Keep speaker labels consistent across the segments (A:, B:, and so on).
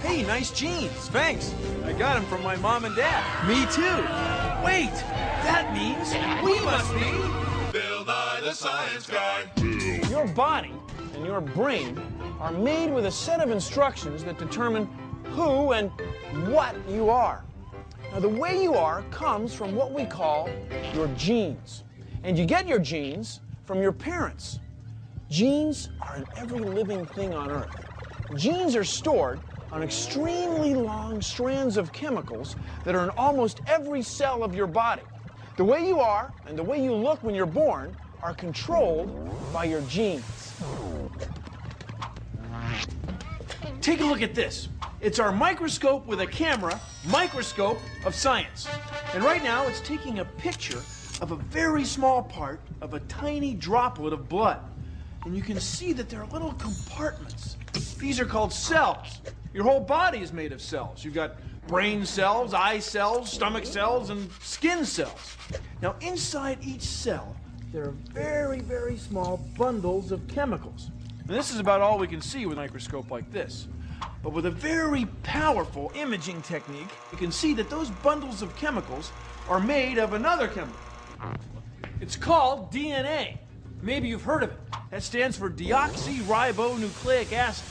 A: Hey, nice jeans. Thanks. I got them from my mom and dad. Me too. Wait, that means we must be
B: Bill Nye the Science Guy.
A: Your body and your brain are made with a set of instructions that determine who and what you are. Now, the way you are comes from what we call your genes. And you get your genes from your parents. Genes are in every living thing on Earth. Genes are stored on extremely long strands of chemicals that are in almost every cell of your body. The way you are and the way you look when you're born are controlled by your genes. Take a look at this. It's our microscope with a camera, microscope of science. And right now it's taking a picture of a very small part of a tiny droplet of blood. And you can see that there are little compartments. These are called cells. Your whole body is made of cells. You've got brain cells, eye cells, stomach cells, and skin cells. Now, inside each cell, there are very, very small bundles of chemicals. And this is about all we can see with a microscope like this. But with a very powerful imaging technique, you can see that those bundles of chemicals are made of another chemical. It's called DNA. Maybe you've heard of it. That stands for deoxyribonucleic acid.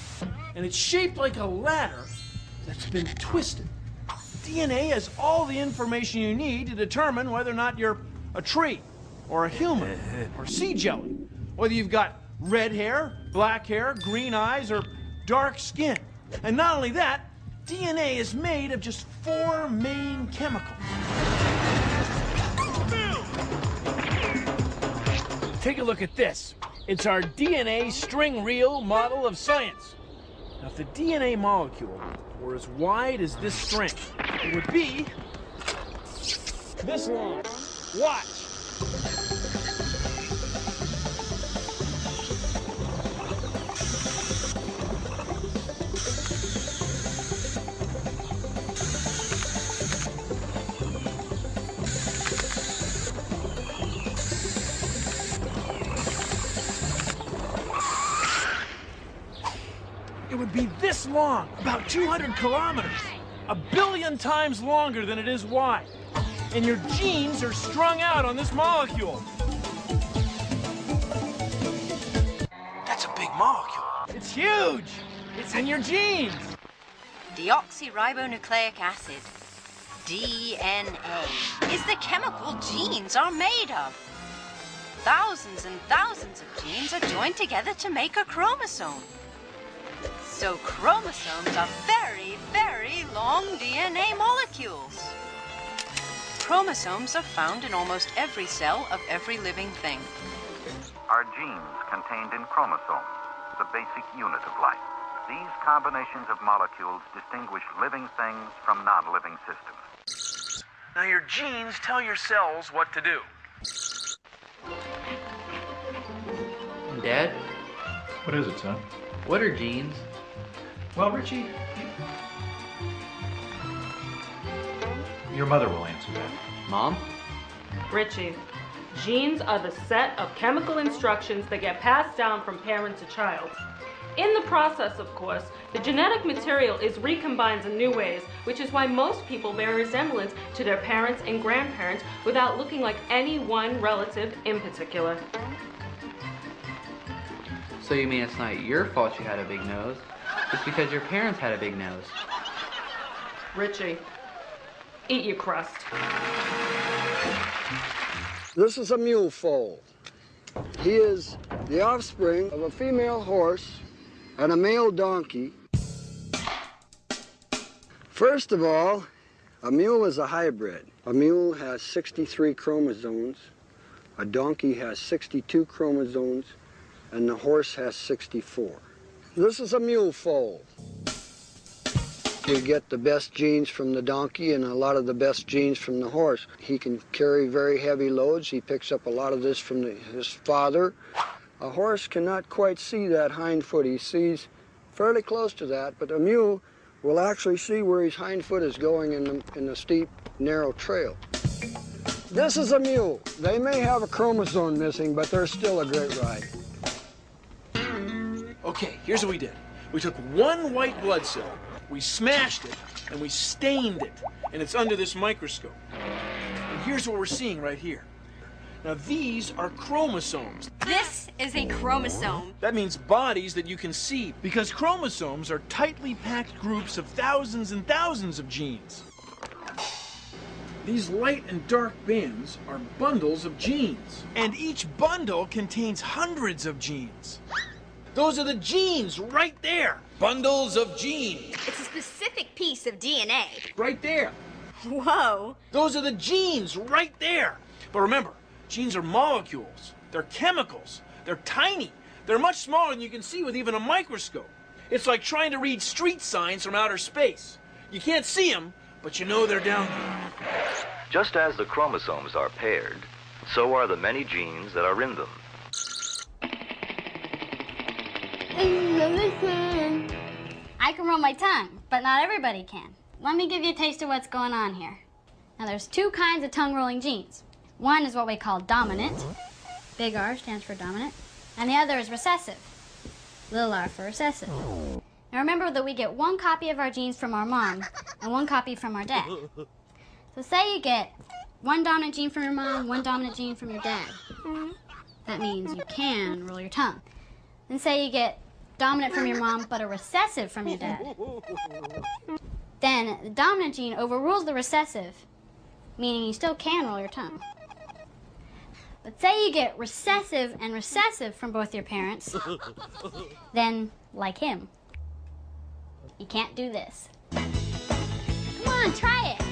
A: And it's shaped like a ladder that's been twisted. DNA has all the information you need to determine whether or not you're a tree, or a human, or sea jelly. Whether you've got red hair, black hair, green eyes, or dark skin. And not only that, DNA is made of just 4 main chemicals. Take a look at this. It's our DNA string reel model of science. Now, if the DNA molecule were as wide as this string, it would be this long. Watch. It would be this long, about 200 kilometers, 1 billion times longer than it is wide. And your genes are strung out on this molecule. That's a big molecule. It's huge. It's in your genes.
C: Deoxyribonucleic acid, DNA, is the chemical genes are made of. Thousands and thousands of genes are joined together to make a chromosome. So chromosomes are very, very long DNA molecules. Chromosomes are found in almost every cell of every living thing.
D: Are genes contained in chromosomes, the basic unit of life. These combinations of molecules distinguish living things from non-living systems.
A: Now, your genes tell your cells what to do.
E: Dad,
F: What is it, son?
E: what are genes?
F: Well, Richie, your mother will answer that.
E: Mom?
G: Richie, genes are the set of chemical instructions that get passed down from parent to child. In the process, of course, the genetic material is recombined in new ways, which is why most people bear resemblance to their parents and grandparents without looking like any one relative in particular.
E: So you mean it's not your fault you had a big nose? It's because your parents had a big nose.
G: Richie, eat your crust.
H: This is a mule foal. He is the offspring of a female horse and a male donkey. First of all, a mule is a hybrid. A mule has 63 chromosomes, a donkey has 62 chromosomes, and the horse has 64. This is a mule foal. We get the best genes from the donkey and a lot of the best genes from the horse. He can carry very heavy loads. He picks up a lot of this from his father. A horse cannot quite see that hind foot. He sees fairly close to that, but a mule will actually see where his hind foot is going in the steep, narrow trail. This is a mule. They may have a chromosome missing, but they're still a great ride.
A: Okay, here's what we did. We took one white blood cell, We smashed it, and we stained it, and it's under this microscope. And here's what we're seeing right here. Now, these are chromosomes.
I: This is a chromosome.
A: That means bodies that you can see, because chromosomes are tightly packed groups of thousands and thousands of genes. These light and dark bands are bundles of genes, and each bundle contains hundreds of genes. Those are the genes right there. Bundles of genes.
I: It's a specific piece of DNA.
A: Right there.
I: Whoa.
A: Those are the genes right there. But remember, genes are molecules. They're chemicals. They're tiny. They're much smaller than you can see with even a microscope. It's like trying to read street signs from outer space. You can't see them, but you know they're down there.
J: Just as the chromosomes are paired, so are the many genes that are in them.
K: I can roll my tongue, but not everybody can. Let me give you a taste of what's going on here. Now, there's two kinds of tongue-rolling genes. One is what we call dominant. Big R stands for dominant. And the other is recessive. Little r for recessive. Now, remember that we get one copy of our genes from our mom and one copy from our dad. So say you get one dominant gene from your mom, one dominant gene from your dad. That means you can roll your tongue. Then say you get dominant from your mom, but a recessive from your dad. Then the dominant gene overrules the recessive, meaning you still can roll your tongue. But say you get recessive and recessive from both your parents, then, like him, you can't do this. Come on, try it.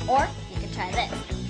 K: Or you can try this.